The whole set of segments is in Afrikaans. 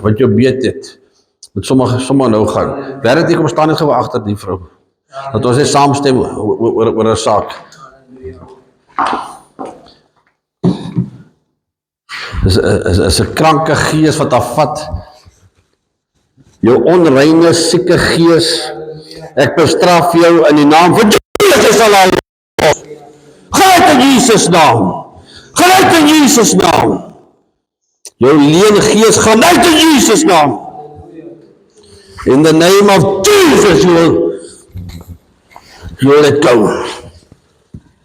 wat jou beet het, met sommer nou gaan. Werk die kom staan net gou agter die vrou. Dat ons net saamstem oor 'n saak. Is 'n kranke gees wat afvat. Jou onreine, sieke gees. Ek bestraf jou in die naam van Jesus alleen. Gaan uit in Jesus naam. Gaan uit in Jesus naam. Jou leene gees gaan uit in Jesus naam. In the name of Jesus, you will let go.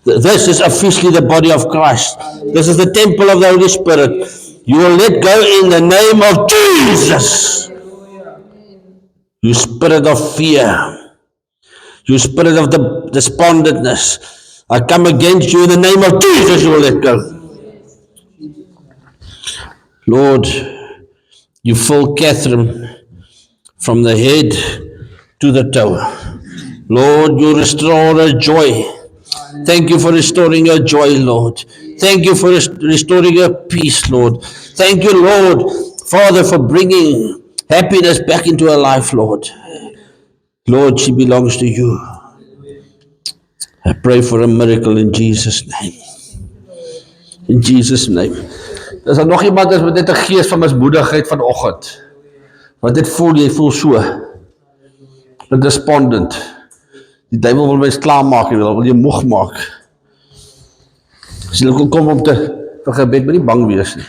This is officially the body of Christ. This is the temple of the Holy Spirit. You will let go in the name of Jesus. You spirit of fear. You spirit of the despondentness. I come against you in the name of Jesus. You will let go. Lord, you fill Catherine from the head to the toe. Lord, you restore her joy. Thank you for restoring her joy, Lord. Thank you for restoring her peace, Lord. Thank you, Lord, Father, for bringing happiness back into her life, Lord. Lord, she belongs to you. I pray for a miracle in Jesus' name. In Jesus' name. Is nog iemand is met net 'n gees van mismoedigheid vanoggend? Want dit jy voel so. Despondent. Die duiwel wil mens klaarmaak, wil jy moeg maak. As jy kom om vir gebed, moet nie bang wees nie.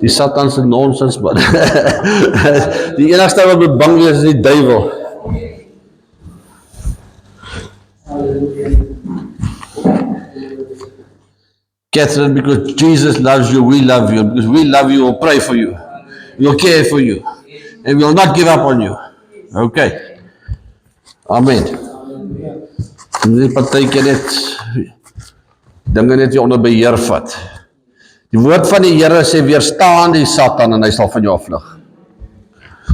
Die Satan se nonsens, man. Die enigste wat moet bang wees is die duiwel. Catherine, because Jesus loves you, we love you. Because we love you, we'll pray for you. We'll care for you. And we will not give up on you. Okay. Amen. Die partyke net dinge net onder beheer vat. Die woord van die Here sê weerstaan die Satan en hy sal van jou afvlug.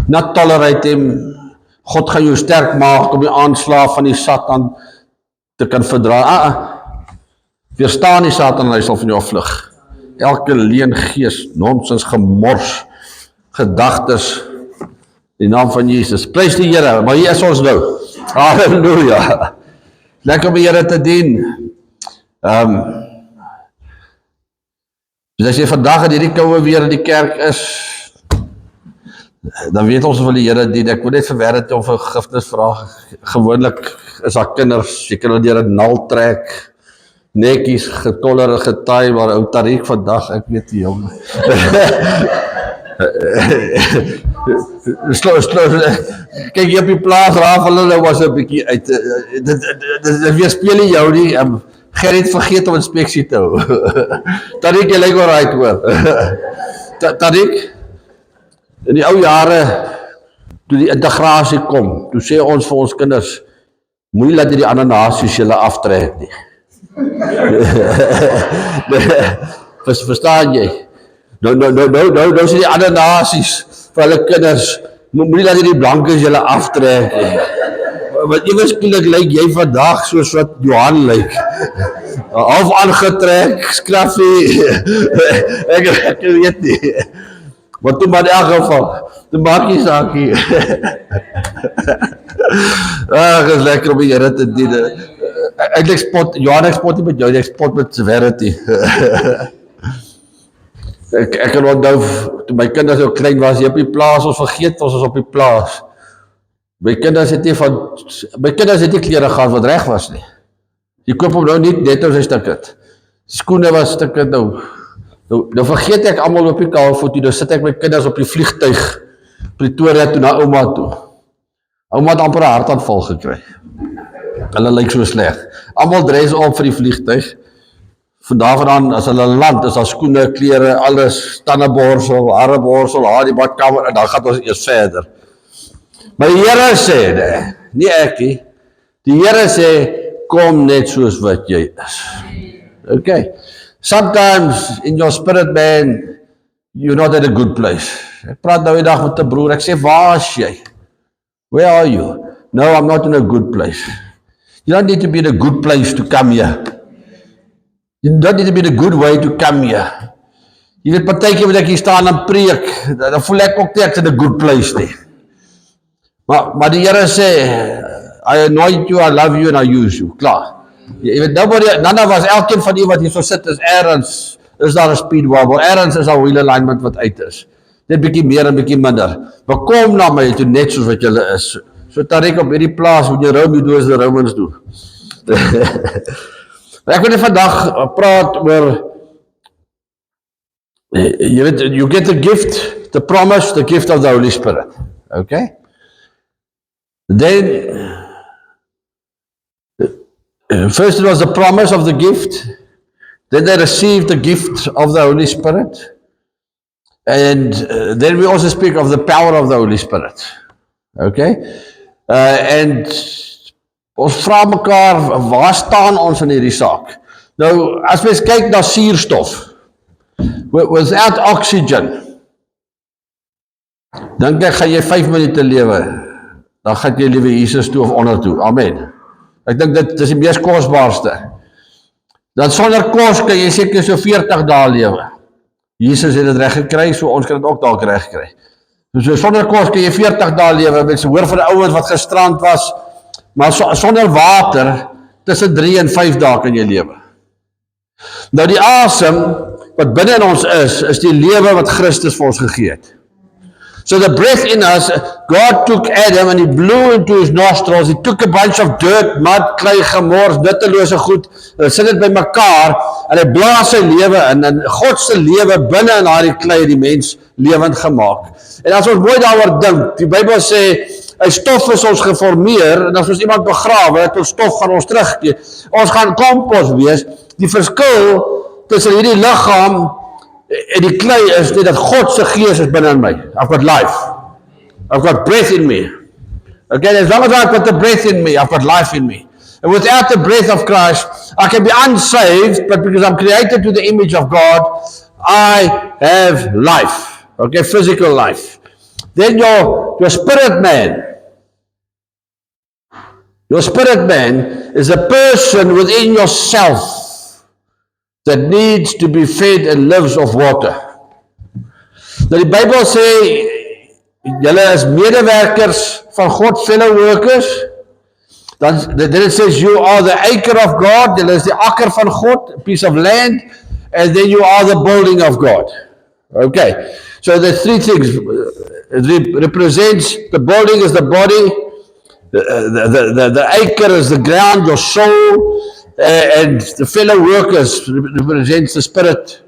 Not tolerate him. God gaan jou sterk maak om die aanslag van die Satan te kan verdra. Weerstaan die Satan en hy sal van jou afvlug. Elke leuen gees, nonsens, gemors, gedagtes, in die naam van Jesus. Prys die Here, maar hier is ons nou. Halleluja. Lekker om die Here te dien. Dus as jy vandag in hierdie koue weer in die kerk is, dan weet ons of die Here dien. Ek wil net verwerk of 'n vergifnis vra. Gewoonlik is daar kinders, jy kan hulle deur 'n nal trek. Netjies, getoller, getaai, maar ou Tariq vandag, ek weet nie, jong. Kyk jy op die plaas, raaf hulle was 'n bietjie uit, dit weerspeel nie jou nie, Gerrit vergeet om inspeksie te hou. Tariq, jy lyk alright hoor. Tariq, in die ou jare, toe die integrasie kom, toe sê ons vir ons kinders, moenie laat die ander nasies julle aftrek nie. Verstaan jy? Nou sê die ander nasies vir hulle kinders, moenie laat die blankes julle aftrek nie. Want eweskielik lyk jy vandag soos wat Johan lyk. Half aangetrek, skraffie. Ek weet nie. Maar toe maar in elk geval, toe maak jy saakie. Is lekker om die Here te dien. Eintlik spot, Johan, ek spot nie met jou, ek spot met severity. Ek kan onthou, toe my kinders so klein was, jy op die plaas, ons vergeet ons is op die plaas. My kinders het nie klere gehad wat reg was nie. Jy koop hom nou net as hy stukkend. Skoene was stukkend nou. Nou vergeet ek almal op die Kaapvoet toe, nou sit ek my kinders op die vliegtuig, Pretoria toe na ouma toe. Ouma het amper 'n hartaanval gekry. Hulle lyk so sleg. Almal dress op vir die vliegtuig. Vandaan as hulle land, is daar skoene, klere, alles, tandeborsel, hareborsel, die badkamer, en dan gaan ons eers verder. Maar die Here sê, nie ek nie, die Here sê, kom net soos wat jy is. Okay. Sometimes in your spirit man, you're not at a good place. Ek praat nou die dag met 'n broer, ek sê, waar is jy? Where are you? No, I'm not in a good place. You don't need to be in a good place to come here. You don't need to be in a good way to come here. Jy weet, partykeer moet ek hier staan en preek, dan voel ek ook nie ek's in a good place nie. Maar die Here sê, I anoint you, I love you, and I use you. Klaar. Jy weet, none of us, elkeen van die wat hier so sit, is ergens, is daar 'n speed wobble, ergens is daar wheel alignment wat uit is. Net bietjie meer en bietjie minder. Maar kom na my toe net soos wat julle is. So Tariq op hierdie plaas, when you Rome do as the Romans do. Ek wil net vandag praat oor, jy weet, you get the gift, the promise, the gift of the Holy Spirit. Okay? Then, first it was the promise of the gift, then they received the gift of the Holy Spirit, and then we also speak of the power of the Holy Spirit. Okay? And ons vra mekaar, waar staan ons in hierdie saak? Nou, as mens kyk na suurstof, without oxygen, dink ek, gaan jy 5 minute lewe, dan gaan jy lewe Jesus toe of onder toe. Amen. Ek dink dit is die mees kosbaarste. Dan sonder kos kan jy seker so 40 dae lewe. Jesus het dit reg gekry, so ons kan dit ook dalk reg kry. So sonder kos kan jy 40 dae lewe. Mense hoor van die ouens wat gestrand was, maar sonder water tussen 3 en 5 dae kan jy lewe. Nou die asem wat binne in ons is die lewe wat Christus vir ons gegee het. So the breath in us, God took Adam and he blew into his nostrils. He took a bunch of dirt, mud, klei, gemors, nuttelose goed, sit dit by mekaar en hy blaas sy lewe in, en God se lewe binne in daardie klei die mens lewend gemaak. En as ons mooi daaroor dink, die Bybel sê, uit stof is ons geformeer, en as ons iemand begrawe, tot stof gaan ons terugkeer. Ons gaan kompos wees. Die verskil tussen hierdie liggaam en die klei is net dat God se gees is binne in my. I've got life. I've got breath in me. Okay, as long as I've got the breath in me, I've got life in me. And without the breath of Christ, I can be unsaved, but because I'm created to the image of God, I have life. Okay, physical life. Then your spirit man. Your spirit man is a person within yourself that needs to be fed and lives of water. Nou die Bybel sê, julle is medewerkers van God, fellow workers. Then it says, you are the acre of God, julle is die akker van God, a piece of land, and then you are the building of God. Okay, so there's three things. It represents, the building is the body, the acre is the ground, your soul, and the fellow workers represents the spirit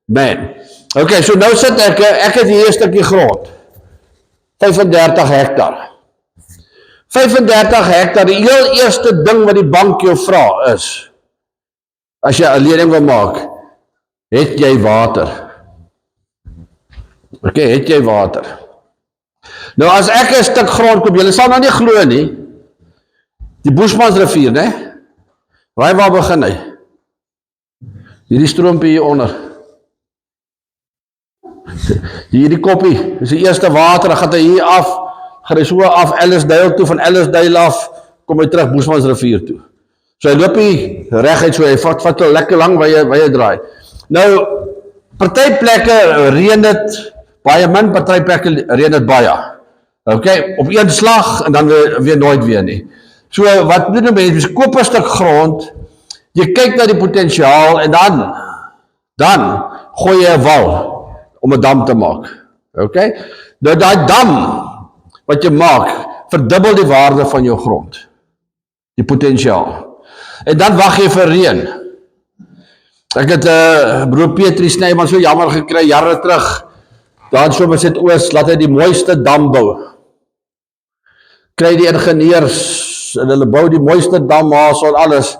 man. Okay, so nou sit ek het hier 'n stukkie grond. 35 hektar. 35 hektar, die heel eerste ding wat die bank jou vra is, as jy 'n lening wil maak, het jy water? Okay, het jy water? Nou as ek 'n stuk grond koop, julle sal nou nie glo nie, die Boesmansrivier, né? Waar begin hy? Hierdie stroompie hier onder. Hierdie koppie, dis die eerste water, dan gaan hy hier af, gaan hy so af Ellisdale toe, van Ellisdale af, kom hy terug Boesmansrivier toe. So hy loop hier reguit, so hy vat lekker lang waar jy draai. Nou, party plekke reën dit baie min, party plekke reën dit baie. Okay, op een slag en dan weer nooit weer nie. So wat doen mense, koop 'n stuk grond, jy kyk na die potensiaal en dan gooi jy 'n wal om 'n dam te maak. Okay? Nou daai dam wat jy maak, verdubbel die waarde van jou grond. Die potensiaal. En dan wag jy vir reën. Ek het broer Petrie Snyman so jammer gekry jare terug. Daar in Somerset-Oos laat hy die mooiste dam bou. Kry die ingenieurs en hulle bou die mooiste dam, en alles.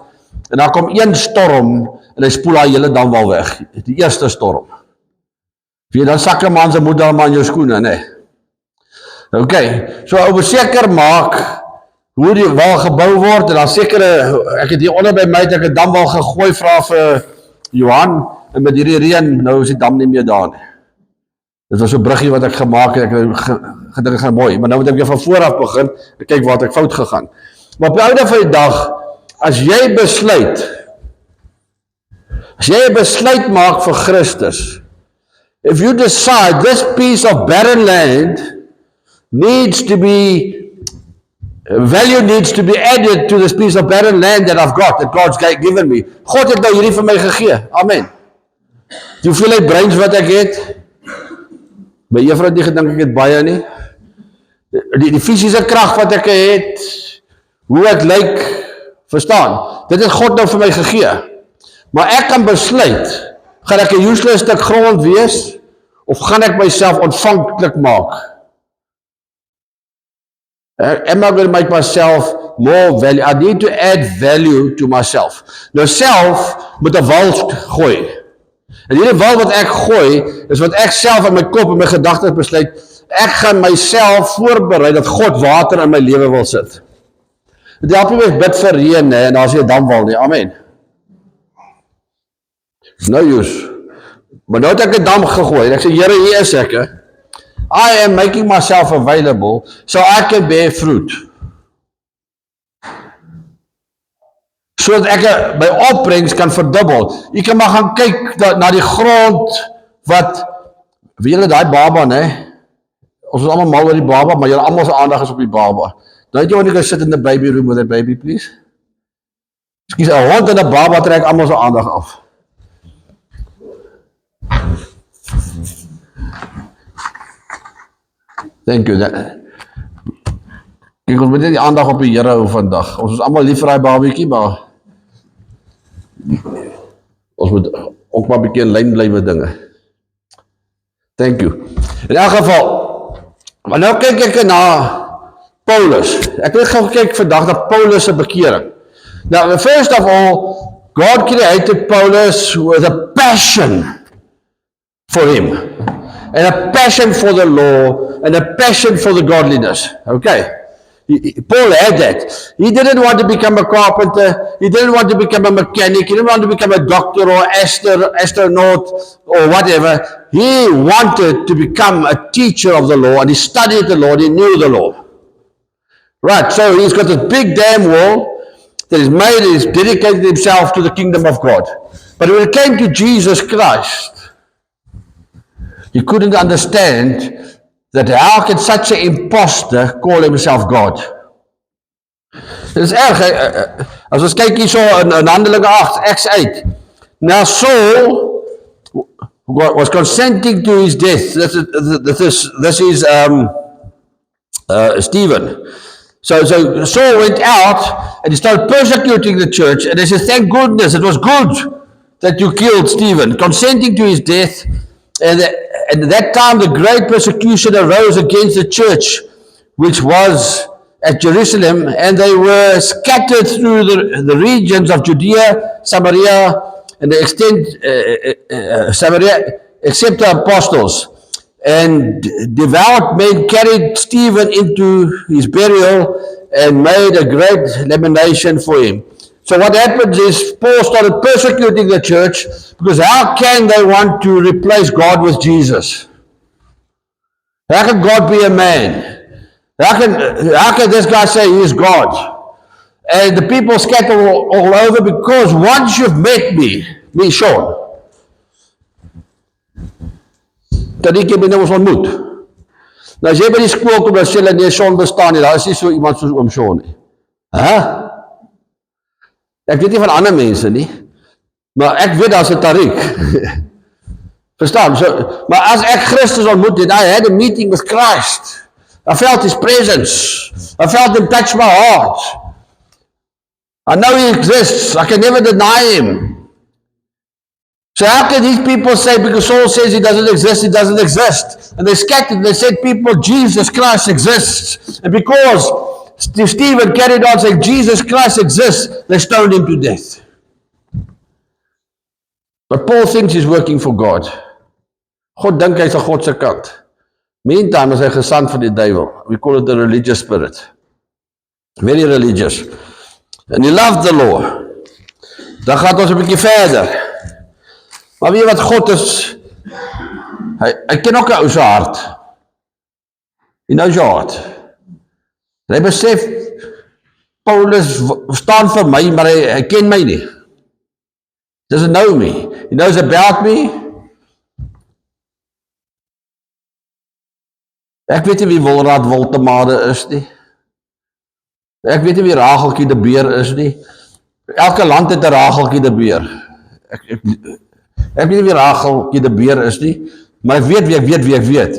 En dan kom een storm en hy spoel daai hele dam wel weg. Die eerste storm. Wie dan sak 'n man se moed dan maar in jou skoene, né? Okay, so ou seker maak hoe die wal gebou word en dan sekere, ek het hier onder by my het ek 'n damwal gegooi, vra vir Johan, en met hierdie reën nou is die dam nie meer daar nie. Dit was so 'n bruggie wat ek gemaak het, ek gedink gaan mooi, maar nou moet ek van voor af begin, en kyk waar het ek fout gegaan. Maar op die oude van die dag, as jy 'n besluit maak vir Christus, If you decide this piece of barren land needs to be, value needs to be added to this piece of barren land that I've got, that God's given me. God het nou hierdie vir my gegee. Amen. Die hoeveelheid breins wat ek het, by juffrou het nie gedink ek het baie nie. Die fisiese krag wat ek het, hoe ek lyk, verstaan, dit het God nou vir my gegee. Maar ek kan besluit, gaan ek 'n useless stuk grond wees, of gaan ek myself ontvanklik maak? Am I going to make myself more value? I need to add value to myself. Nou self moet 'n wal gooi. En hierdie wal wat ek gooi, is wat ek self in my kop en my gedagtes besluit, ek gaan myself voorberei dat God water in my lewe wil sit. Dit help nie met bid vir reën en daar is nie 'n damwal nie. Amen. No use. Maar nou het ek 'n dam gegooi en ek sê, Here, hier is ek. I am making myself available so I can bear fruit. Sodat ek my opbrengs kan verdubbel. Jy kan maar gaan kyk na die grond wat, weet julle daai baba, né? Ons is allemaal mal oor die baba, maar julle almal se aandag is op die baba. Nou het jy wanneer jy sit in the baby room with a baby, please? Excuse, 'n hond en 'n baba trek almal se aandag af. Thank you. Kijk, ons moet net die aandag op die Here hou vandag. Ons is allemaal lief vir die babietjie, maar ons moet ook maar 'n bietjie in lyn bly met dinge. Thank you. In elk geval, maar nou kyk ek na Paulus. Ek het gou gekyk vandag na Paulus se bekering. Now, first of all, God created Paulus with a passion for him, and a passion for the law, and a passion for the godliness. Okay. Paul had that. He didn't want to become a carpenter. He didn't want to become a mechanic. He didn't want to become a doctor or astronaut or whatever. He wanted to become a teacher of the law, and he studied the law, and he knew the law. Right, so he's got this big damn wall that he's made, he's dedicated himself to the kingdom of God. But when it came to Jesus Christ, he couldn't understand that how can such an imposter call himself God? Dit is erg, as ons kyk hier so in Handelinge 8, Acts 8. Now Saul was consenting to his death. This is Stephen. So Saul went out and he started persecuting the church, and they said, thank goodness, it was good that you killed Stephen, consenting to his death. And at that time, the great persecution arose against the church, which was at Jerusalem, and they were scattered through the regions of Judea, Samaria, and the extent Samaria, except the apostles. And devout men carried Stephen into his burial and made a great lamentation for him. So what happens is Paul started persecuting the church, because how can they want to replace God with Jesus? How can God be a man? How can this guy say he is God? And the people scatter all over, because once you've met me, Sean, dat ek jy ons ontmoet. Nou as jy by die skool kom, dan sê hulle, nee, Sean bestaan nie, daar is nie so iemand soos oom Sean nie. Ek weet nie van ander mense nie, maar ek weet daar is 'n Tariq. Verstaan? So, maar as ek Christus ontmoet het, I had a meeting with Christ. I felt his presence. I felt him touch my heart. I know he exists. I can never deny him. So how can these people say, because Saul says he doesn't exist, and they scattered, they said people, Jesus Christ exists, and because Stephen carried on saying Jesus Christ exists, they stoned him to death. But Paul thinks he's working for God. God dink hy's aan God se kant. Meantime is hy gesand van die duiwel. We call it the religious spirit. Very religious. And he loved the law. Dan gaat ons 'n bietjie verder. Maar weet jy wat God is? Hy ken ook 'n ou se hart. Hy nou sy hart. En hy besef, Paulus staan vir my, maar hy ken my nie. He doesn't know me. He knows about me, Ek weet nie wie Wilraad Woltemade is nie. Ek weet nie wie Rageltjie de Beer is nie. Elke land het 'n Rageltjie de Beer. Ek weet nie wie Rageltjie de Beer is nie, maar ek weet wie ek weet.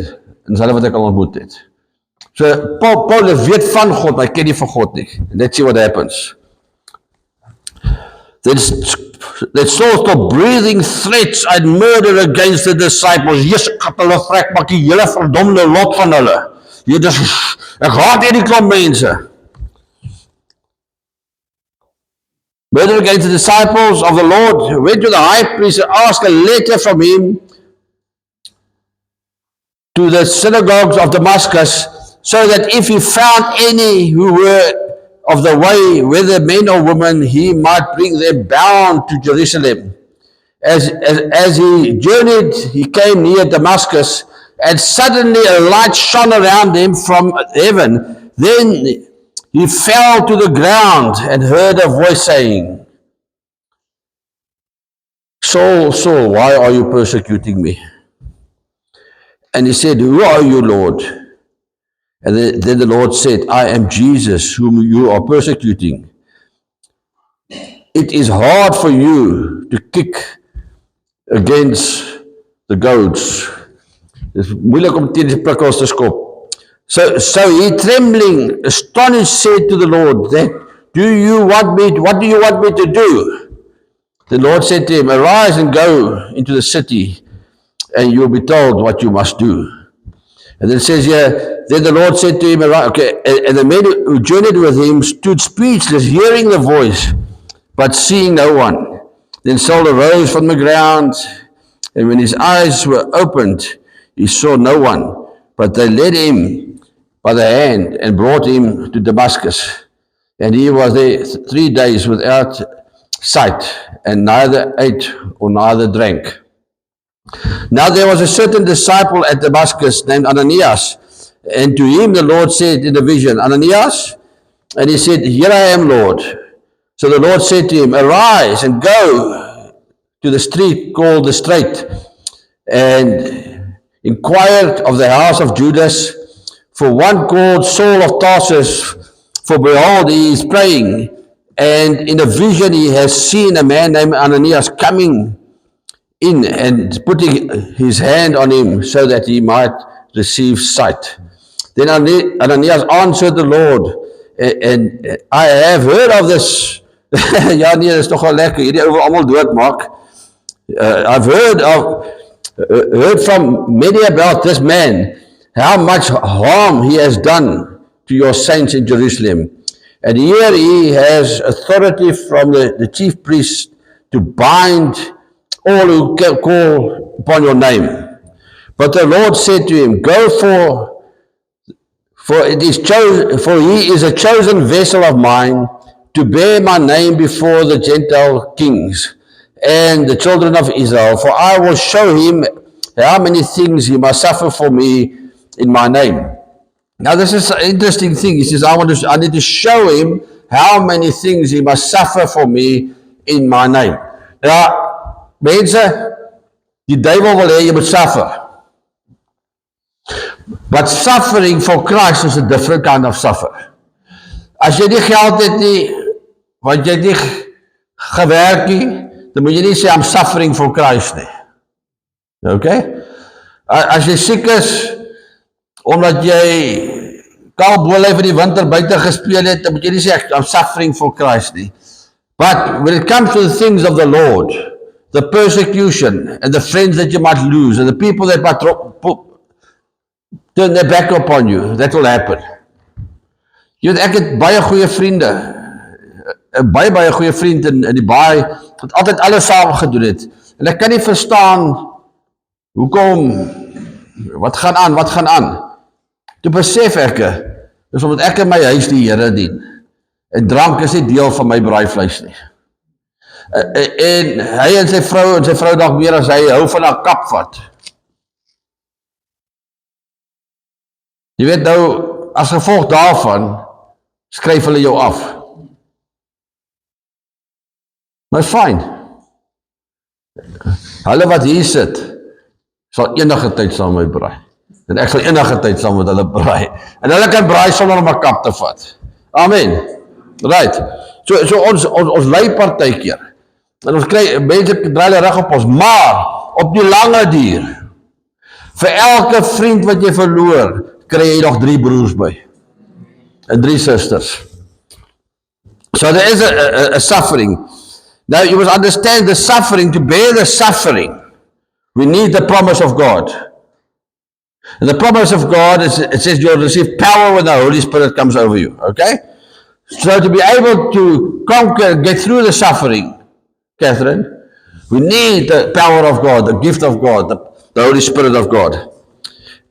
En dis hulle wat ek al ontmoet het. So Paulus weet van God, maar hy ken nie van God nie. Let's see what happens. That Saul stopped breathing threats and murder against the disciples. Jesus, ek het hulle vrek, maak die hele verdomde lot van hulle. Ek haat hierdie klomp mense. Murder against the disciples of the Lord, went to the high priest and asked a letter from him to the synagogues of Damascus, so that if he found any who were of the way, whether men or women, he might bring them bound to Jerusalem. As he journeyed, he came near Damascus, and suddenly a light shone around him from heaven. Then he fell to the ground and heard a voice saying, Saul, Saul, why are you persecuting me? And he said, who are you, Lord? And then the Lord said, I am Jesus, whom you are persecuting. It is hard for you to kick against the goads. Dit is moeilik om teen die prikkels te skop. So he, trembling, astonished, said to the Lord, what do you want me to do? The Lord said to him, arise and go into the city, and you will be told what you must do. And then it says here, then the Lord said to him, and the men who journeyed with him stood speechless, hearing the voice, but seeing no one. Then Saul arose from the ground, and when his eyes were opened, he saw no one, but they led him by the hand and brought him to Damascus. And he was there 3 days without sight, and neither ate or neither drank. Now there was a certain disciple at Damascus named Ananias, and to him the Lord said in a vision, Ananias? And he said, here I am, Lord. So the Lord said to him, arise and go to the street called the Straight, and inquired of the house of Judas for one called Saul of Tarsus, for behold, he is praying, and in a vision he has seen a man named Ananias coming in and putting his hand on him so that he might receive sight. Then Ananias answered the Lord, and I have heard of this. Ja nee, dis nogal lekker, hierdie ou wil almal doodmaak. I've heard from many about this man, how much harm he has done to your saints in Jerusalem. And here he has authority from the chief priest to bind all who call upon your name. But the Lord said to him, go for he is a chosen vessel of mine to bear my name before the Gentile kings and the children of Israel. For I will show him how many things he must suffer for me in my name. Now this is an interesting thing. He says, I need to show him how many things he must suffer for me in my name. Ja, mense, die duivel wil hê jy moet suffer. But suffering for Christ is a different kind of suffer. As jy nie geld het nie, want jy nie gewerk nie, dan moet jy nie sê, I'm suffering for Christ nie. Okay? As jy siek is, omdat jy kaalboelheid vir die winter buiten gespeel het, dan moet jy nie sê, I'm suffering for Christ nie. But when it comes to the things of the Lord, the persecution, and the friends that you might lose, and the people that might turn their back upon you, that will happen. Jy weet, ek het baie goeie vriende, baie goeie vriend in die baai, wat altyd alles saam gedoen het, en ek kan nie verstaan, hoekom, wat gaan aan, toe besef ek, dis omdat ek in my huis die Here dien, en drank is nie deel van my braaivleis nie, en hy en sy vrou nog meer as hy hou van haar kap vat. Jy weet nou, as gevolg daarvan, skryf hulle jou af. Maar is fijn. Hulle wat hier sit, sal enige tyd saam my braai. En ek sal enige tyd saam met hulle braai. En hulle kan braai sonder om 'n kap te vat. Amen. Right. So ons lei partykeer. En ons kry, mense draai hulle reg op ons, maar op die lange duur, vir elke vriend wat jy verloor, kry jy nog 3 broers by. En 3 susters. So there is a suffering. Now you must understand the suffering, to bear the suffering, we need the promise of God. And the promise of God is, it says you'll receive power when the Holy Spirit comes over you. Okay? So to be able to conquer, get through the suffering, Catherine, we need the power of God, the gift of God, the Holy Spirit of God.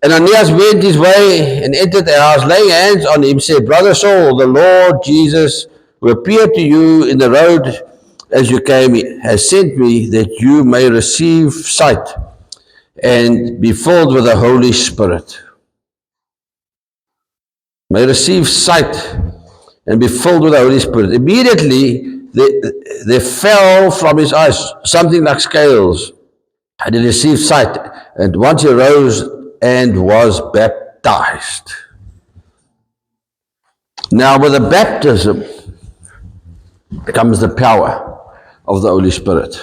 And Aeneas went his way and entered the house, laying hands on him, said, Brother Saul, the Lord Jesus, who appeared to you in the road as you came, has sent me that you may receive sight and be filled with the Holy Spirit. May receive sight and be filled with the Holy Spirit. Immediately there fell from his eyes something like scales, and he received sight. And once he rose and was baptized. Now with the baptism comes the power of the Holy Spirit.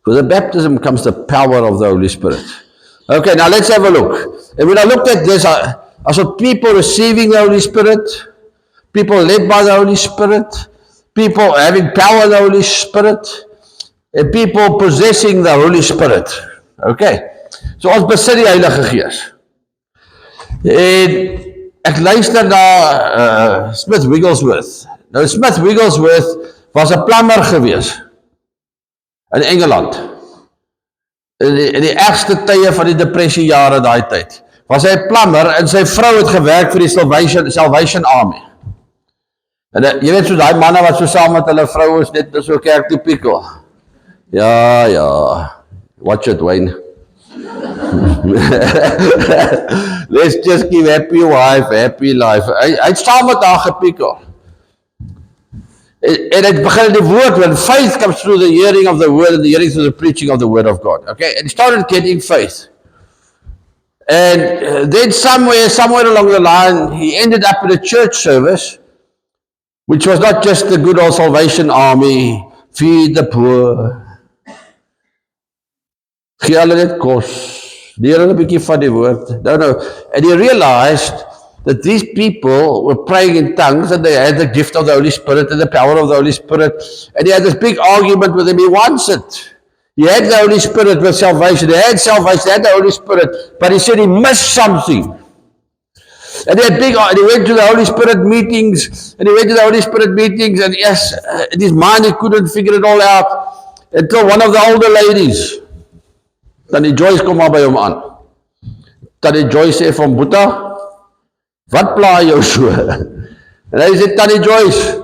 With the baptism comes the power of the Holy Spirit. Okay, now let's have a look. And when I looked at this, I saw people receiving the Holy Spirit, people led by the Holy Spirit, people having power of the Holy Spirit, and people possessing the Holy Spirit. Okay, so ons besit die Heilige Gees. En ek luister na Smith Wigglesworth. Nou Smith Wigglesworth was 'n plumber gewees in Engeland. In die ergste tye van die depressiejare daai tyd, was hy 'n plumber en sy vrou het gewerk vir die Salvation Army. En jy weet so daai manne wat so saam met hulle vroue is net so kerk toe pikkel. Ja, watch it, Wayne. Let's just give happy wife, happy life. Hy het saam met haar gepikkel. En het begin die woord, when faith comes through the hearing of the word and the hearing through the preaching of the word of God. Okay, and he started getting faith. And then somewhere along the line, he ended up in a church service, which was not just the good old Salvation Army, feed the poor, gee hulle net kos, leer hulle 'n bietjie van die woord. No. And he realized that these people were praying in tongues and they had the gift of the Holy Spirit and the power of the Holy Spirit. And he had this big argument with him. He wants it. He had the Holy Spirit with salvation. He had salvation, he had the Holy Spirit. But he said he missed something. And he went to the Holy Spirit meetings. And yes, in his mind he couldn't figure it all out. Until one of the older ladies, Tannie Joyce kom maar by hom aan. Tannie Joyce sê van Boeta, wat pla jou so? En hy sê, Tannie Joyce,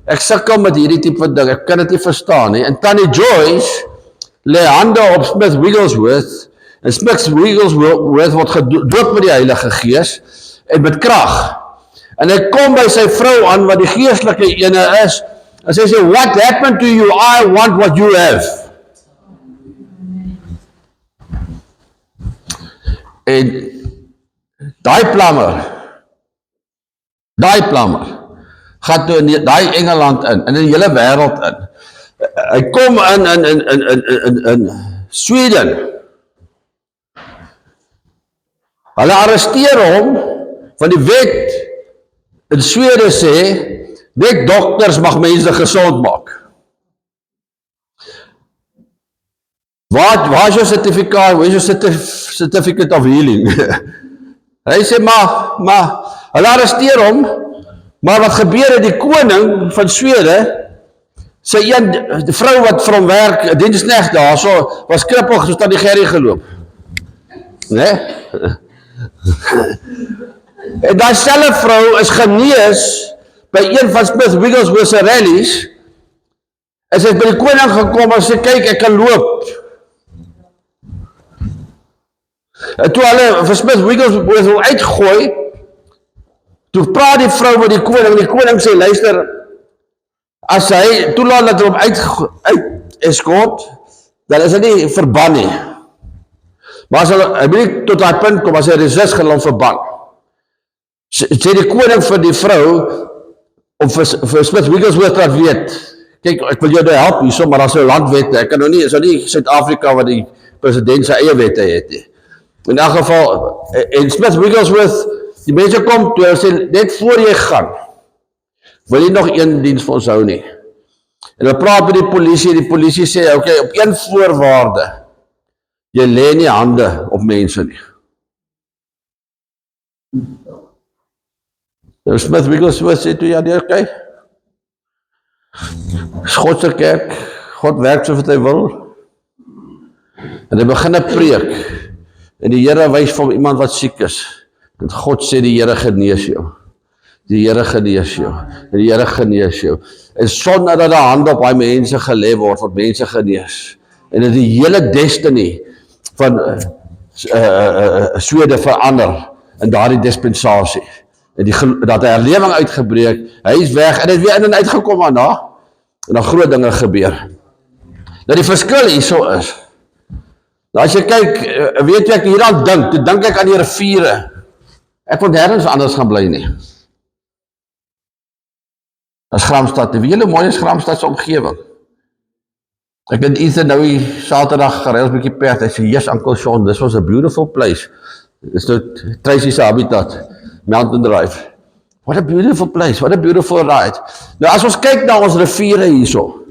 ek sukkel met hierdie tipe ding, ek kan dit nie verstaan nie. En Tannie Joyce lê hande op Smith Wigglesworth, en Smith Wigglesworth word gedoop met die Heilige Gees, en met krag. En hy kom by sy vrou aan, wat die geestelike ene is, en sy sê, what happened to you? I want what you have. En daai plumber, gaan toe in daai Engeland in die hele wêreld in. Hy kom in Sweden. Hulle arresteer hom, van die wet in Swede sê, net dokters mag mense gesond maak. Waar is jou certificate? Waar is jou certificate of healing? Hy sê, maar, hulle arresteer hom, maar wat gebeur het, die koning van Swede, sy die vrou wat vir hom werk, diensknegt daar, was krippig, soos dat die Gerrie geloop. Nee? En die selfe vrou is genees, by een van Smith Wigglesworth se rallies, en sy het by die koning gekom, en sy kyk, ek kan loop. En toe hulle vir Smith Wigglesworth wil uitgooi, toe praat die vrou met die koning sê, luister, as hy toelaat dat hy hom uit eskort, dan is hy nie verban nie. Maar as hy moet nie tot daai punt kom, as hy resist, gaan hom verban. Sê die koning vir die vrou, om vir Smith Wigglesworth laat weet, kyk, ek wil jou nou help hierso, maar as 'n landwette, ek kan nou nie, is nou nie Suid-Afrika wat die president sy eie wette het nie. In elk geval, en Smith Wigglesworth, die mense kom toe, hulle sê, net voor jy gaan, wil jy nog een diens vir ons hou nie. En hulle praat met die polisie sê, okay, op een voorwaarde, jy lê nie hande op mense nie. Nou Smith Wigglesworth sê toe, ja, nee, okay, is God se kerk, God werk so wat hy wil, en hy begin 'n preek, en die Here wys vir iemand wat siek is, en God sê die Here genees jou, die Here genees jou, en die Here genees jou, en sonder dat 'n hand op daai mense gelê word, wat mense genees, en dit die hele destiny van Swede verander, in daardie dispensasie, en dat 'n herlewing uitgebreek, hy is weg, en het weer in en uitgekom daarna, en dan groot dinge gebeur. Nou die verskil hierso is, nou as jy kyk, weet jy ek hieraan dink, toe dink ek aan die riviere, ek wil nergens anders gaan bly nie, as Gramstad, wie julle mooi is Gramstad se omgewing, ek het Ethan nou die Saterdag gereis bykie perd, hy sê, yes Uncle Sean, this was a beautiful place, dis nou Tracy's habitat, Mountain Drive, what a beautiful place, what a beautiful ride, nou as ons kyk na ons riviere hierso,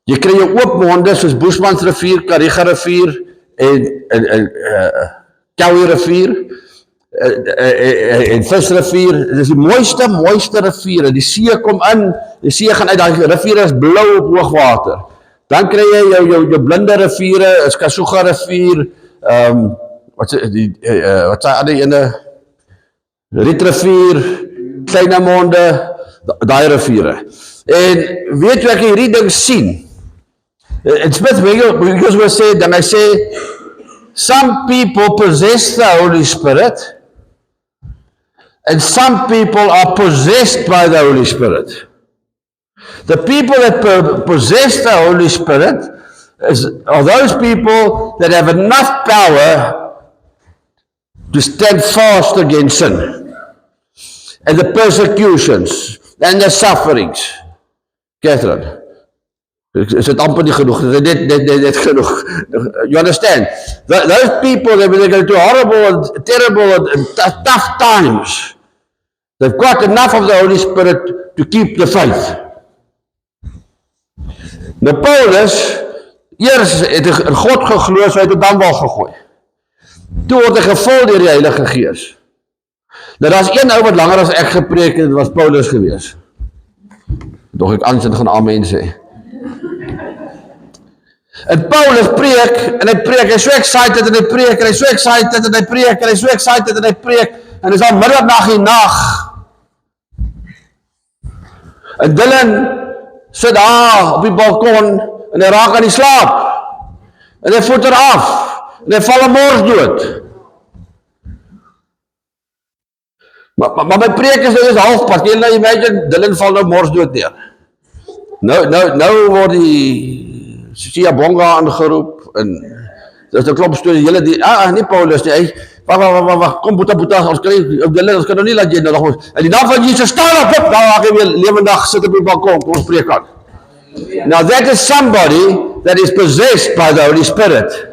jy kry jou oop monde, soos Boesmans rivier, Kariga rivier, en Kowie rivier, en Visrivier, dit is die mooiste riviere, die see kom in, die see gaan uit, die riviere is blauw op hoogwater, dan kry jy jou blinde riviere, Skasuga rivier, wat sy ander ene, Rietrivier, Kleine Monde, daai riviere, en weet jy ek hierdie ding sien, en Smith Wigglesworth sê, dan hy sê, some people possess the Holy Spirit, and some people are possessed by the Holy Spirit. The people that possess the Holy Spirit are those people that have enough power to stand fast against sin and the persecutions and the sufferings. Catherine, is het amper nie genoeg? Net genoeg. You understand? Those people that they go through horrible and terrible and tough times, they've got enough of the Holy Spirit to keep the faith. Nou Paulus, eers het hy in God geglo, so hy het 'n damwal gegooi. Toe word hy gevul deur die Heilige Gees. Nou daar's een ou wat langer as ek gepreek het, dit was Paulus gewees. Doch ek aansien gaan amen sê. En Paulus preek, en hy preek, hy is so excited, en hy preek, en hy is so excited, en hy preek, en hy is so excited, en hy preek, en hy is al middernag die nag. En Dylan sit daar op die balkon, en hy raak aan die slaap, en hy voet af, en hy val 'n mors dood. Maar my preek is nou halfpad, jy nou imagine, Dylan val nou mors dood neer. Nou word die Sia Bonga aangeroep, en dis 'n klomp storie, julle die, nie Paulus nie, hy, wacht, kom boeta, ons kan nou nie laat jy nou nog, en die naam van Jesus, staan op, dan raak hy weer lewendig, sit op die balkon, kom ons preek aan. Now that is somebody that is possessed by the Holy Spirit,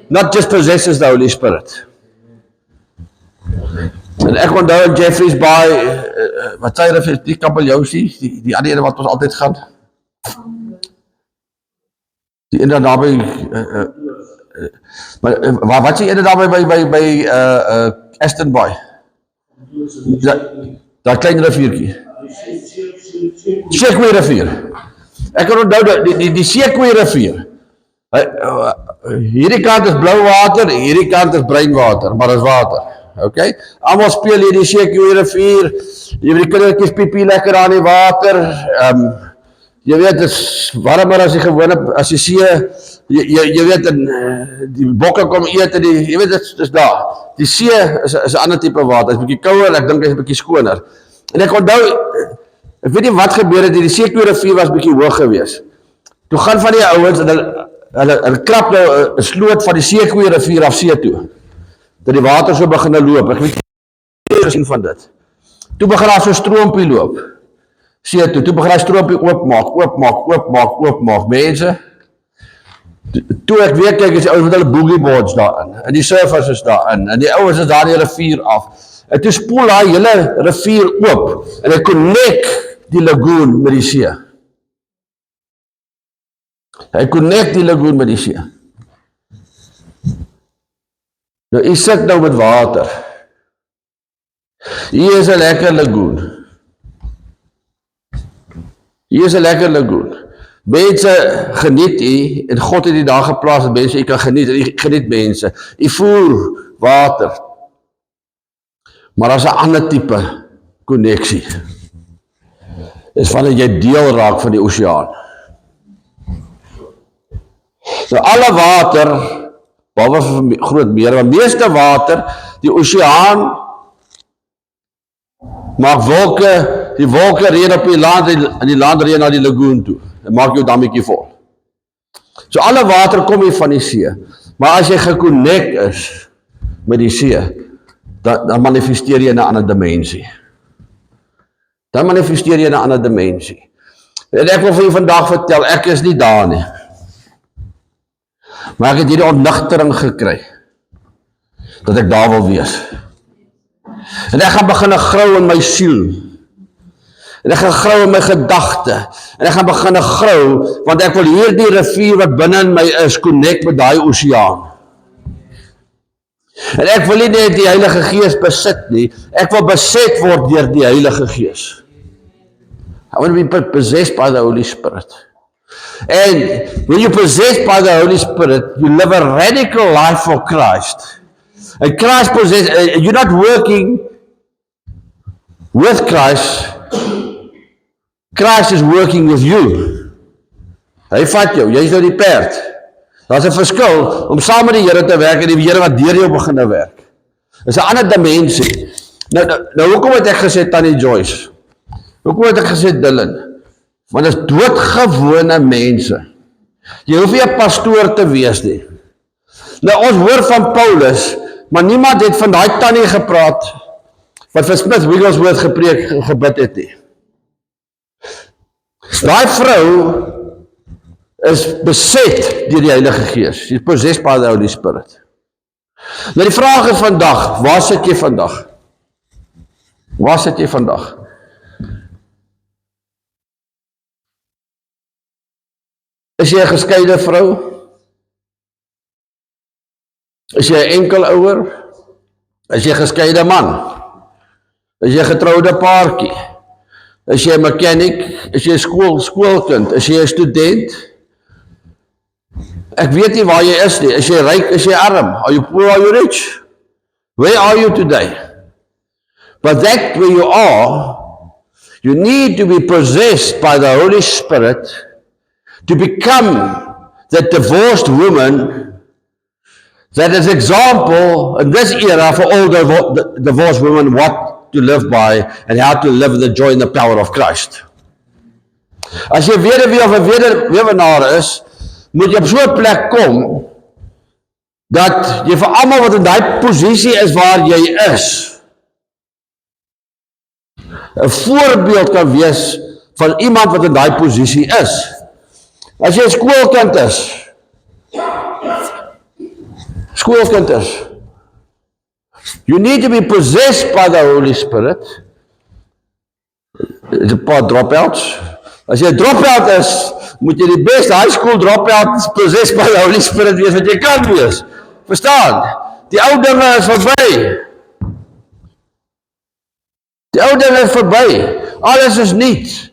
not just possesses the Holy Spirit. En ek onthou in Jeffreys Bay, wat sy rivier, die Kabeljausie, die ander ene wat ons altyd gaan, die ene daarby, maar wat is die ene daarby by Aston Bay? Daar klein riviertjie. Seekoei rivier. Ek kan onthou, die Seekoei rivier, hierdie kant is blauw water, hierdie kant is bruin water, maar is water. Okay? Almal speel hier die Seekoei rivier, jy weet die kindertjies piepie lekker aan die water, jy weet, het is warmer as die gewone, as jy see, jy weet, die bokke kom eet, en jy weet, het is daar. Die see is 'n ander tipe water, het is 'n bietjie kouer, ek dink het is 'n bietjie skoner. En ek onthou, ek weet nie wat gebeur het, die Seekoei rivier was bietjie hoog gewees. Toe gaan van die ouens, en hulle krap nou 'n sloot van die Seekoe rivier af see toe, dat die water so begin loop. Ek weet nie gesien van dit. Toe begin daar so 'n stroompie loop, see toe begin hy stroompie oopmaak, mense, toe ek weer kyk, is die ouens met hulle boogieboards daarin, en die surfers is daarin, en die ouens is daar die rivier af, en toe spoel hy hele rivier oop, en hy connect die lagoon met die see. Hy connect die lagoon met die see. Nou, jy sit nou met water. Hier is 'n lekker lagoon. Hier is 'n lekker lagoon. Mense geniet jy, en God het die daar geplaas dat mense jy kan geniet, en jy geniet mense. Jy voer water. Maar as 'n ander tipe konneksie. Is wanneer jy deel raak van die oseaan. So alle water, behalwe vir groot meer, maar meeste water, die oseaan, maak wolke, die wolke reën op die land, en die land reën na die lagoon toe, en maak jou dammetjie vol. So alle water kom hier van die see, maar as jy geconnect is met die see, dan manifesteer jy in 'n ander dimensie. Dan manifesteer jy in 'n ander dimensie. En ek wil vir julle vandag vertel, ek is nie daar nie. Maar ek het hierdie ontnigtering gekry, dat ek daar wil wees. En ek gaan begin grou in my siel. En ek gaan grou in my gedagte. En ek gaan begin grou, want ek wil hierdie rivier wat binne in my is, connect met daai oseaan. En ek wil nie net die Heilige Gees besit nie, ek wil beset word deur die Heilige Gees. I want to be possessed by the Holy Spirit. And when you're possessed by the Holy Spirit, you live a radical life for Christ. And Christ possesses, you're not working with Christ. Christ is working with you. Hy vat jou, jy is nou die perd. Daar's 'n verskil om saam met die Here te werk en die Here wat deur jou begin te werk. Dis 'n ander dimensie. Nou hoekom het ek gesê Tannie Joyce? Hoekom het ek gesê Dylan? Want dit is doodgewone mense. Jy hoef nie 'n pastoor te wees nie. Nou ons hoor van Paulus, maar niemand het van daai tannie gepraat wat vir Smith Wigglesworth gebid het nie. Daai vrou is beset deur die Heilige Gees. She's possessed by the Holy Spirit. Nou die vraag is vandag, waar sit jy vandag? Waar sit jy vandag? Is jy 'n geskeide vrou? Is jy 'n enkel ouer? Is jy 'n geskeide man? Is jy 'n getroude paartjie? Is jy 'n mechanic? Is jy 'n skoolkind? Is jy 'n student? Ek weet nie waar jy is nie. Is jy ryk? Is jy arm? Are you poor? Are you rich? Where are you today? But that where you are, you need to be possessed by the Holy Spirit to become that divorced woman that is example in this era for all the divorced women what to live by and how to live the joy and the power of Christ. As jy weduwee of 'n weduwnaar is, moet jy op so 'n plek kom dat jy vir almal wat in daai posisie is waar jy is, 'n voorbeeld kan wees van iemand wat in daai posisie is. As jy 'n skoolkind is, you need to be possessed by the Holy Spirit. There's 'n paar dropouts. As jy 'n dropout is, moet jy die beste high school dropout possessed by the Holy Spirit wees wat jy kan wees. Verstaan? Die ou dinge is verby. Die ou dinge is verby. Alles is nuut.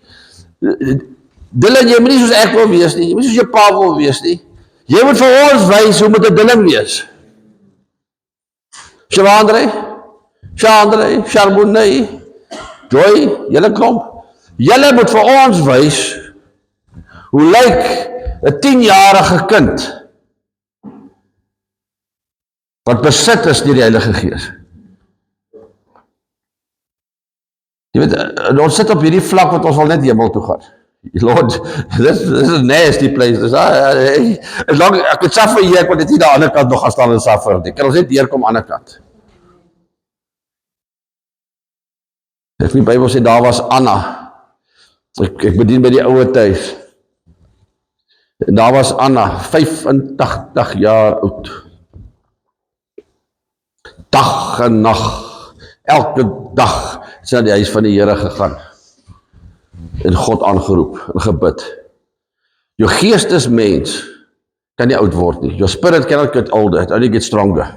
Dylan, jy moet nie soos ek wil wees nie. Jy moet soos jou pa wil wees nie. Jy moet vir ons wys hoe moet 'n Dylan wees. Shavandre, Charbonnet, Joy, julle klomp. Julle moet vir ons wys hoe lyk 'n 10-jarige kind wat besit is deur die Heilige Gees. Jy weet, ons sit op hierdie vlak wat ons wil net hemel toe gaan. Lord, this is a nasty place. As long ek het suffer hier, ek wil net nie die ander kant nog gaan staan en suffer nie. Kan ons net deurkom aan die ander kant. Die Bybel sê daar was Anna. Ek bedien by die ouer tuis. En daar was Anna, 85 jaar oud. Dag en nag, elke dag sy na die huis van die Here gegaan. En God aangeroep en gebid. Jou geestesmens kan nie oud word nie. Your spirit cannot get older, it only gets stronger.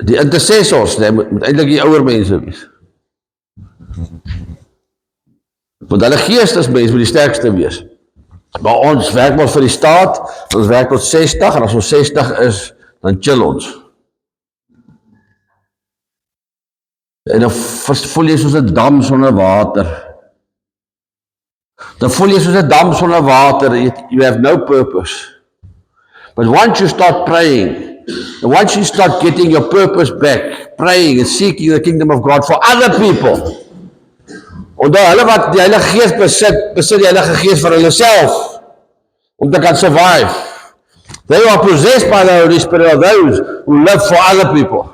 Die intercessors, moet eintlik die ouer mense wees. Want hulle geestesmens moet die sterkste wees. Maar ons werk maar vir die staat, ons werk tot 60, en as ons 60 is, dan chill ons. En dan voel jy soos 'n dam sonder water. Dan voel jy soos 'n dam sonder water, you have no purpose. But once you start praying, and once you start getting your purpose back, praying and seeking the kingdom of God for other people, omdat hulle wat die Heilige Gees besit die Heilige Gees vir hulself, om te kan survive. They are possessed by the Holy Spirit of those who live for other people.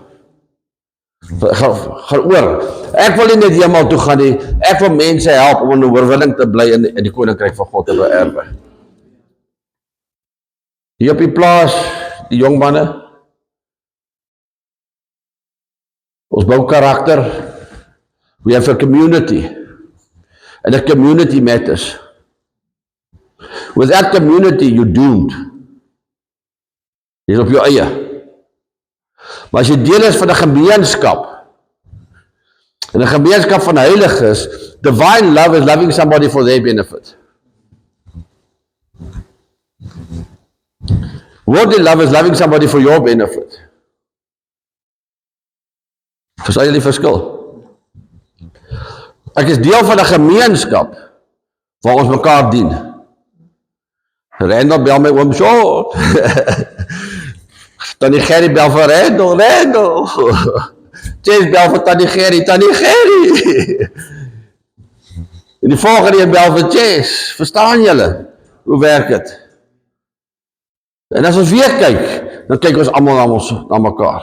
Gaan oor. Ek wil nie net hemel toe gaan nie, ek wil mense help om in oorwinning te bly in die koninkryk van God te beerwe. Hier op die plaas, die jong manne, ons bou karakter, we have a community, and a community matters. Without community, you're doomed. Jy is op jou eie. Maar as jy deel is van 'n gemeenskap, en 'n gemeenskap van heiliges, divine love is loving somebody for their benefit. Worldly love is loving somebody for your benefit. Verstaan jy die verskil? Ek is deel van 'n gemeenskap waar ons mekaar dien. Randall bel my oom Short. Tannie Gerry bel vir Randall. Chase bel vir Tannie Gerry. En die volgende bel vir Chase. Verstaan julle? Hoe werk dit? En as ons weer kyk, dan kyk ons almal na mekaar.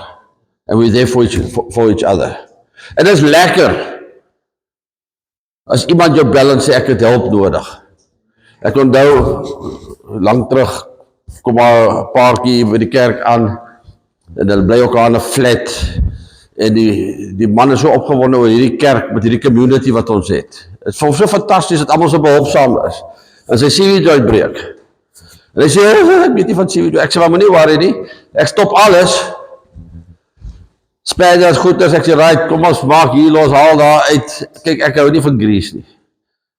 And we're there for each other. En dit is lekker. As iemand jou bel en sê ek het hulp nodig. Ek onthou, lang terug, kom maar 'n paartjie by die kerk aan, en hulle bly ook aan 'n flat, en die man is so opgewonde oor hierdie kerk, met hierdie community wat ons het. Het is so fantasties, dat almal so behulpsaam is. En sy CV uitbreek. En hy sê, ek weet nie van CV, ek sê, maar nie worry nie, ek stop alles, speders, goeders, ek sê, right, kom ons maak hier los, haal daar uit, kyk, ek hou nie van grease nie.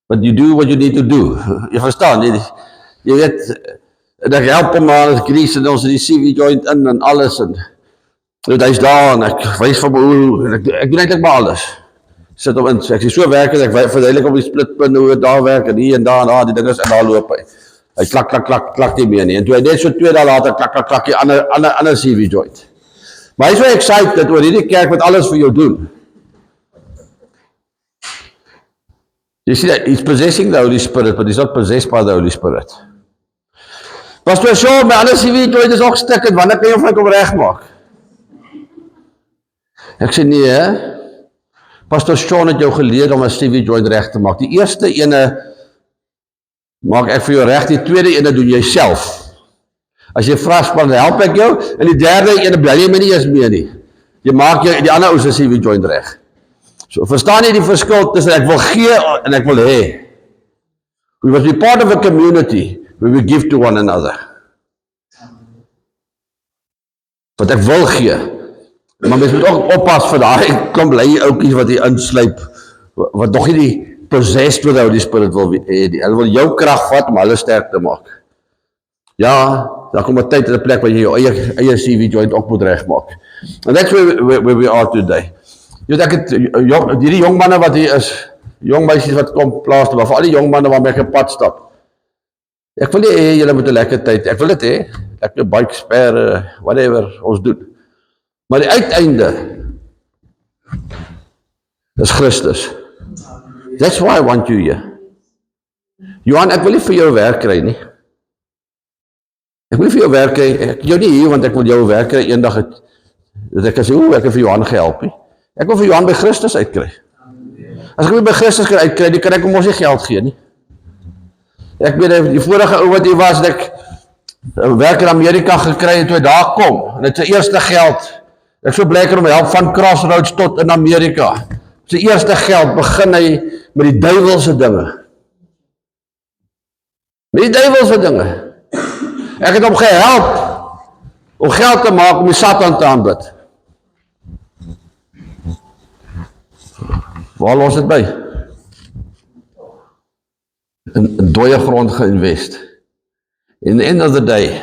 But you do what you need to do. Jy verstaan, jy weet, en ek help hom aan as grease, en ons die CV joint in, en alles, en hy is daar, en ek wys van my hoe, en ek doen eintlik maar alles. Sit hom in, ek sê, so werk het, ek verduidelik op die splitpunt, hoe het daar werk, en hier en daar, die ding is, en daar loop hy. Hy klak nie meer nie, en toe hy net so 2 dae later, klak, die ander CV joint. Maar hy is so excited oor hierdie kerk wat alles vir jou doen. You see that he's possessing the Holy Spirit, but he's not possessed by the Holy Spirit. Pastor Shaw, my ander CV joint is ook stuk, en wanneer kan jy vir my kom regmaak? Ek sê nee, Pastor Shaw het jou geleer om 'n CV joint reg te maak. Die eerste ene maak ek vir jou reg, die tweede ene doen jy self. As jy vra, span, help ek jou, en die derde ene bly jy my nie eens mee nie. Jy maak die ander ou se CV joint reg. So, verstaan jy die verskil tussen ek wil gee en ek wil hê? We must be part of a community where we give to one another. Wat ek wil gee. Maar mens moet ook oppas vir daai kom bly ouetjies wat hier insluip, wat nog nie die possessed with the Holy Spirit wil hê. Hulle wil jou krag vat om hulle sterk te maak. Ja, daar kom 'n tyd en 'n plek waar jy jou eie CV joint ook moet regmaak. And that's where we are today. Jy weet ek het hierdie jong manne wat hier is, jong meisies wat kom plaas toe, maar vir al die jong manne waarmee ek 'n pad stap. Ek wil nie hê julle moet 'n lekker tyd, ek wil dit hê, lekker bike spare, whatever ons doen. Maar die uiteinde is Christus. That's why I want you here. Johan, ek wil nie vir jou werk kry nie. Ek wil nie vir jou werk kry, ek jou nie hier, want ek wil jou werk kry eendag dat ek kan sê, ek het vir Johan gehelp nie. Ek wil vir Johan by Christus uitkry. As ek by Christus kan uitkry, dan kan ek hom ons nie geld gee nie. Ek weet, die vorige ou wat hier was, dat ek werk in Amerika gekry en toe hy daar kom, en dit sy eerste geld, ek so bly om help van Crossroads tot in Amerika. Sy eerste geld begin hy met die duiwelse dinge. Met die duiwelse dinge. Ek het hom gehelp om geld te maak om die Satan te aanbid. Waar los dit by? In dooie grond geïnvest. In the end of the day,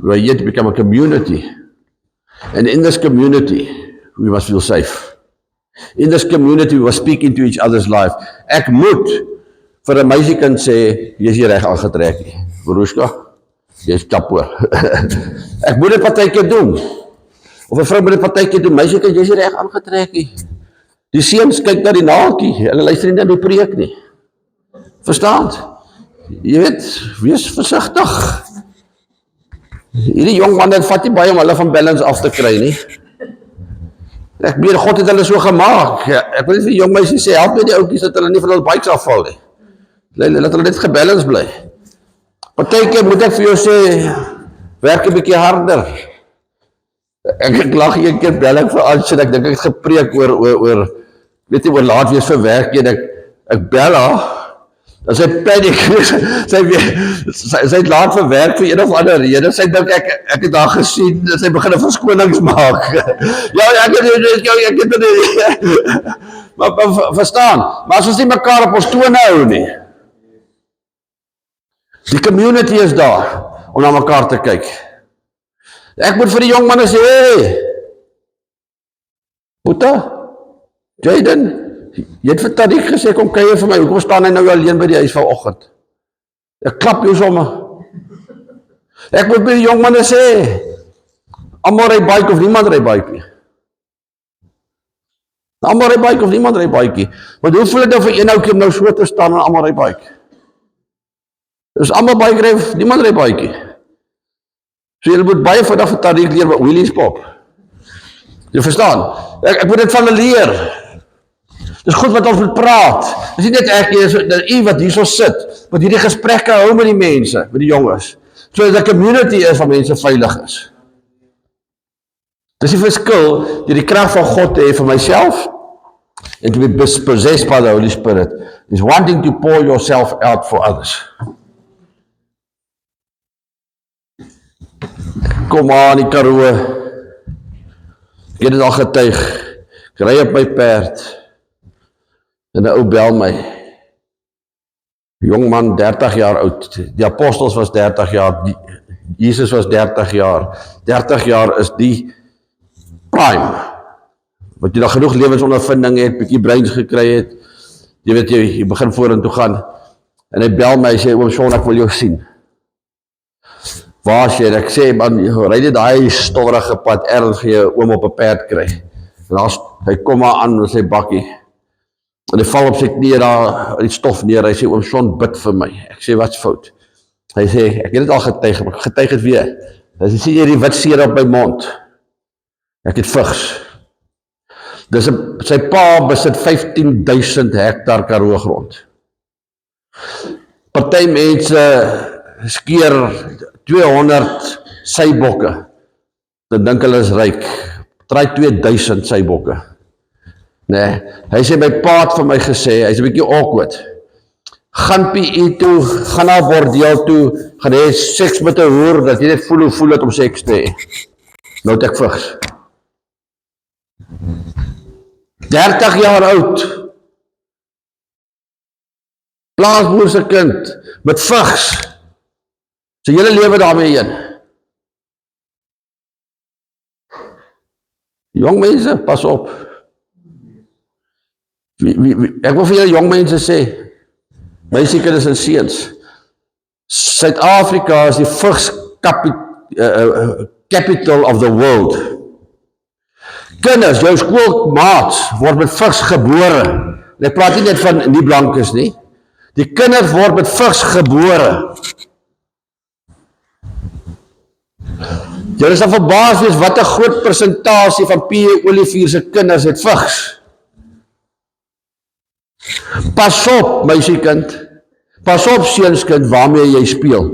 we are yet to become a community. And in this community, we must feel safe. In this community, we must speak into each other's life. Ek moet vir 'n meisiekind sê, jy is hier reg aangetrek nie. Broerska, jy is chapo. Ek moet dit partykeer doen. Of 'n vrou moet dit partykeer doen, meisiekind, jy is hier reg aangetrek nie. Die seuns kyk na die naaltjie, hulle luister nie na die preek nie. Verstaan? Jy weet, wees versigtig. Hierdie jong man, dit vat nie baie om hulle van balance af te kry nie. Ek weet, God het hulle so gemaak. Ja, ek wil nie vir jong meisies sê, help met die oukies dat hulle nie van hulle bikes afval nie. Laat hulle net gebalance bly. Partykeer moet ek vir jou sê, werk 'n bietjie harder. Ek lag een keer bel ek vir Ansje, ek dink ek het gepreek oor weet jy, oor laat wees vir werk, en ek bel haar, en sy paniek, sy het laat vir werk vir een of ander rede, sy dink ek het haar gesien, sy begin 'n verskonings maak. Ja, ek het dit, maar verstaan, maar as ons nie mekaar op ons tone hou nie, die community is daar, om na mekaar te kyk. Ek moet vir die jong manne sê, hey, Boeta, Jaden, jy het vir Tariq gesê, kom kuier vir my, hoekom staan hy nou alleen by die huis vanoggend? Ek klap jou somme. Ek moet by die jong manne sê, almal ry bike of niemand ry bike nie. Almal ry bike of niemand ry bike nie. Want hoe voel dit nou vir een oukie om nou so te staan en almal ry bike? Dus almal bike ry, niemand ry bike nie. So jy moet baie vandag vir Tariq leer wat wheelies pop. Jy verstaan? Ek moet dit van hulle leer. Dis goed wat ons moet praat. Dis nie net ek, jy wat hier so sit, wat hierdie gesprekke hou met die mense, met die jonges. So dat die community is waar mense veilig is. Dis die verskil, die krag van God te hê vir myself, and to be possessed by the Holy Spirit, is wanting to pour yourself out for others. Kom aan die Karoo, ek het dit al getuig, ek ry op my perd, en 'n ou bel my, jong man, 30 jaar oud, die apostels was 30 jaar, Jesus was 30 jaar is die prime, wat jy dan genoeg lewensondervinding het, bietjie breins gekry het, jy weet jy begin vorentoe gaan, en hy bel my, hy sê, oom Sean, ek wil jou sien. Waar is jy? Ek sê, man, ry dit daai stowwerige pad, ergens gaan jy oom op 'n perd kry. En hy kom maar aan met sy bakkie, en hy val op sy knieë daar, die stof neer, hy sê, oom Sean, bid vir my. Ek sê, wat's fout? Hy sê, ek het dit al getuig, maar ek getuig het weer. Hy sê, sien jy die wit seer op my mond? Ek het vigs. Sy pa besit 15.000 hektaar Karoo grond. Party mense skeer 200 sybokke, dan dink hulle is ryk, draai 2000 sybokke. Nee, hy sê, my pa het vir my gesê, hy is 'n bietjie awkward, gaan PE toe, gaan na bordeel toe, gaan hê seks met 'n hoer, dat jy net voel het om seks te hê. Nou het ek vigs. 30 jaar oud, plaasboer se kind, met vigs, sy hele lewe daarmee heen. Jong mense, pas op. Ek wil vir julle jong mense sê, meisiekinders en seuns, Suid-Afrika is die vigs capital of the world. Kinders, jou skoolmaats word met vigs gebore, En ek praat nie net van nie blankes nie. Die kinders word met vigs gebore. Julle sal verbaas wees wat 'n groot persentasie van P.J. Olivier se kinders het vigs. Pas op, meisiekind. Pas op, seunskind, waarmee jy speel.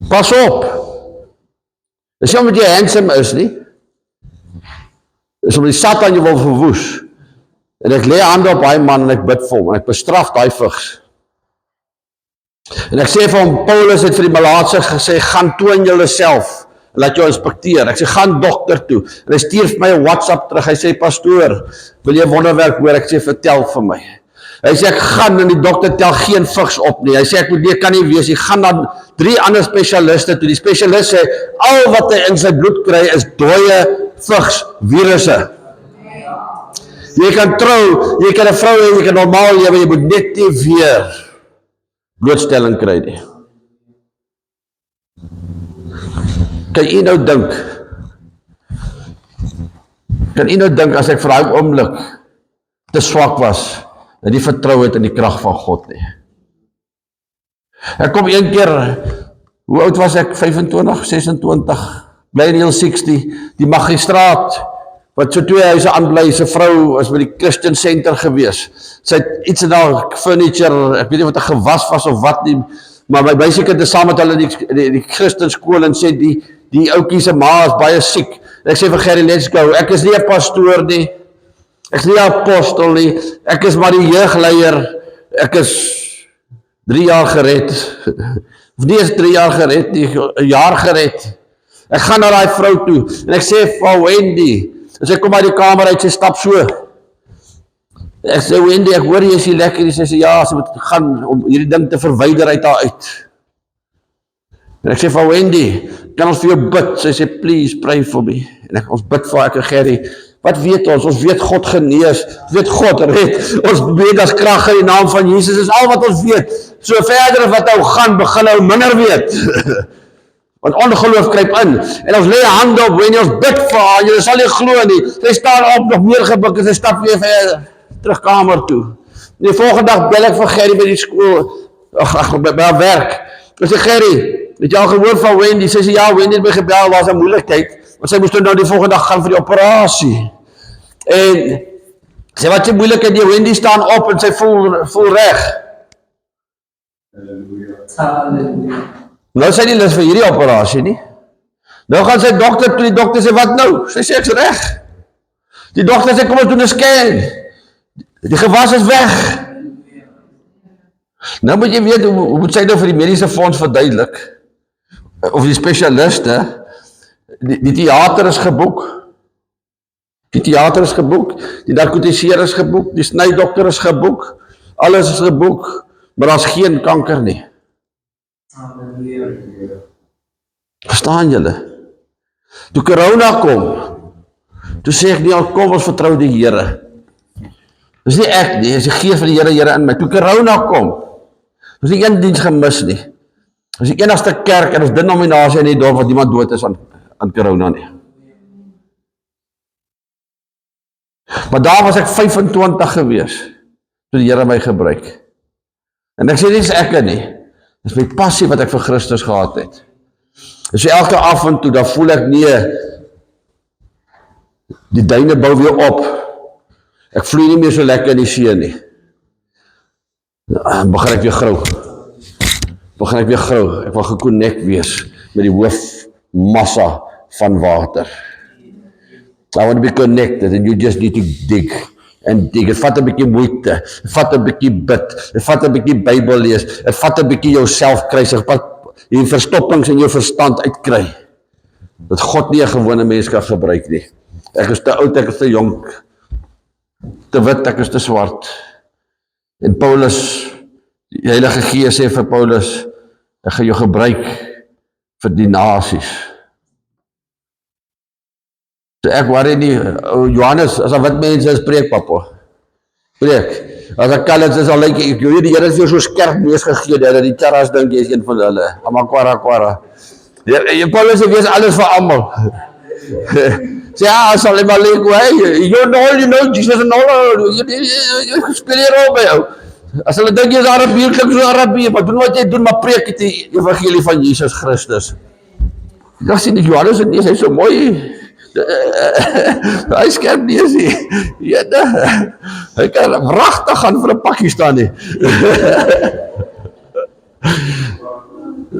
Pas op. Dis nie omdat jy handsome is nie. Dis omdat die Satan jou wil verwoes. En ek lê hande op daai man en ek bid vir hom en ek bestraf daai vigs. En ek sê vir hom, Paulus het vir die Malaatse gesê, gaan toon julle self en laat jou inspekteer. Ek sê, gaan dokter toe. En hy stuur vir my 'n WhatsApp terug. Hy sê, pastoor, wil jy wonderwerk hoor? Ek sê, vertel vir my. Hy sê, ek gaan en die dokter tel geen vigs op nie. Hy sê, ek moet nie, kan nie wees. Hy gaan dan 3 ander spesialiste toe. Die spesialist sê, al wat hy in sy bloed kry is dooie vigs, virusse. Jy kan trou, jy kan 'n vrou hê, jy kan normaal lewe, jy moet net nie weer blootstelling kry nie. Kan u nou dink as ek vir daai oomblik te swak was en nie vertrou het in die krag van God nie. Ek kom een keer, hoe oud was ek? 25, 26, bly in Hill 60, die magistraat wat so 2 huise aanbly, sy vrou is by die Christian Center gewees. Sy het iets in haar furniture, ek weet nie wat 'n gewas was of wat nie, maar my meisiekind is saam met hulle die Christen skool en sê die ouetjie se ma is baie siek. En ek sê vir Gerry, let's go. Ek is nie 'n pastoor nie. Ek is nie 'n apostel nie. Ek is maar die jeugleier. Ek is 3 jaar gered. Of nie eens 3 jaar gered nie, 'n jaar gered. Ek gaan na daai vrou toe en ek sê vir Wendy, en sy kom uit die kamer uit, sy stap so. Ek sê, Wendy, ek hoor jy is nie lekker. Sy sê, ja, sy moet gaan om hierdie ding te verwyder uit haar uit. En ek sê vir Wendy, kan ons vir jou bid? Sy sê, please, pray for me. En ons bid vir ek en Gerry. Wat weet ons? Ons weet God genees. Ons weet God red. Ons weet as krag in die naam van Jesus is al wat ons weet. So verder wat nou gaan, begin nou minder weet. Want ongeloof kruip in. En ons lê hande op, en ons bid vir haar, jy sal nie glo nie. Sy staan op, nog meer gebuk, en sy stap weer verder, terug kamer toe. Die volgende dag bel ek vir Gerry by die skool, by haar werk. Ek sê, Gerry, het jy al gehoor van Wendy? Sy sê, ja, Wendy het my gebel, was 'n moeilikheid, want sy moes nou die volgende dag gaan vir die operasie. En sy wat sy moeilikheid, die Wendy staan op en sy voel reg. Halleluja. Nou sy nie lus vir hierdie operasie nie. Nou gaan sy dokter toe, die dokter sê, wat nou? Sy sê, ek's reg. Die dokter sê, kom ons doen 'n scan. Die gewas is weg. Nou moet jy weet, hoe moet sy nou vir die mediese fonds verduidelik? Of die spesialiste, die theater is geboek. Die theater is geboek, die narkotiseer is geboek, die snydokter is geboek, alles is geboek, maar daar's geen kanker nie. Verstaan julle? Toe corona kom, toe sê ek nie, kom ons vertrou die Here. Dis nie ek nie, dis die gees van die Here in my. Toe corona kom, dis nie een diens gemis nie. Dis die enigste kerk en ons denominasie in die dorp wat niemand dood is aan corona nie. Maar daar was ek 25 gewees, toe die Here my gebruik. En ek sê nie, dis ek nie. Dis my passie wat ek vir Christus gehad het. Dus elke avond toe, dan voel ek nie, die duine bou weer op. Ek vloei nie meer so lekker in die see nie. Dan begin ek weer grou. Ek wil geconnect wees met die hoofmassa van water. I want to be connected and you just need to dig. En dig, het vat 'n bietjie moeite, het vat 'n bietjie bid, het vat 'n bietjie Bybel lees, het vat 'n bietjie jouself kruisig, die verstoppings in jou verstand uitkry. Dat God nie 'n gewone mens kan gebruik nie. Ek is te oud, ek is te jonk, te wit, ek is te swart. En Paulus, die Heilige Gees sê vir Paulus, ek gaan jou gebruik vir die nasies. So ek worry nie, Johannes, as 'n wit mens is, preek papa. Preek. As ek kalens is, al lyk ek, jy weet die Here het vir jou so skerp neus gegee, dat die terras dink jy is een van hulle. Amakwara. Paulus sê, wees alles vir almal. Sê, sal hy maar leek, you know Jesus en al, jy speel hier al by jou. As hulle dink jy is Arabier, klink so Arabier, maar doen wat jy doen, maar preek die evangelie van Jesus Christus. Dan sien die Johannes en hy is so mooi, hy skerp nie is nie, hy kan wrachtig gaan vir 'n Pakistan nie.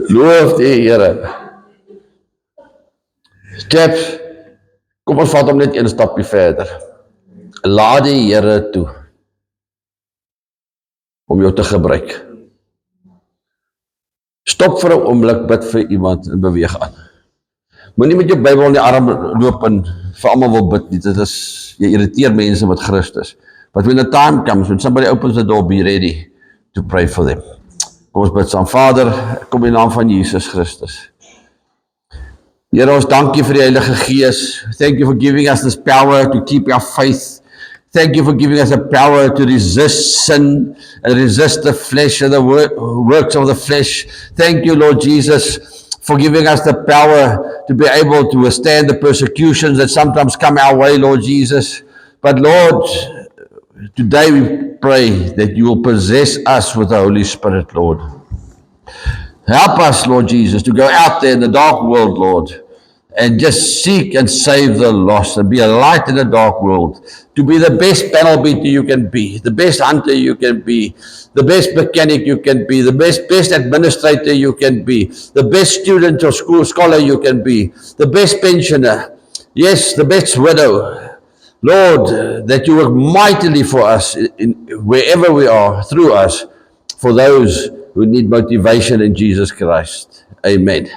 Loof die Here. Chaps, kom ons vat hom net een stapie verder. Laat die Here toe om jou te gebruik. Stop vir 'n oomblik, bid vir iemand en beweeg aan. Moenie met jou Bybel in die arm loop en vir almal wil bid nie. Dit is, jy irriteer mense met Christus. But when the time comes, when somebody opens the door, be ready to pray for them. Kom ons bid saam. Vader, kom in die naam van Jesus Christus. Here, ons dankie vir die Heilige Gees. Thank you for giving us this power to keep our faith. Thank you for giving us the power to resist sin and resist the flesh and the works of the flesh. Thank you, Lord Jesus, for giving us the power to be able to withstand the persecutions that sometimes come our way, Lord Jesus. But Lord, today we pray that you will possess us with the Holy Spirit, Lord. Help us, Lord Jesus, to go out there in the dark world, Lord, and just seek and save the lost and be a light in the dark world, to be the best panel beater you can be, the best hunter you can be, the best mechanic you can be, the best administrator you can be, the best student or scholar you can be, the best pensioner, yes, the best widow. Lord, that you work mightily for us in wherever we are, through us, for those who need motivation in Jesus Christ. Amen.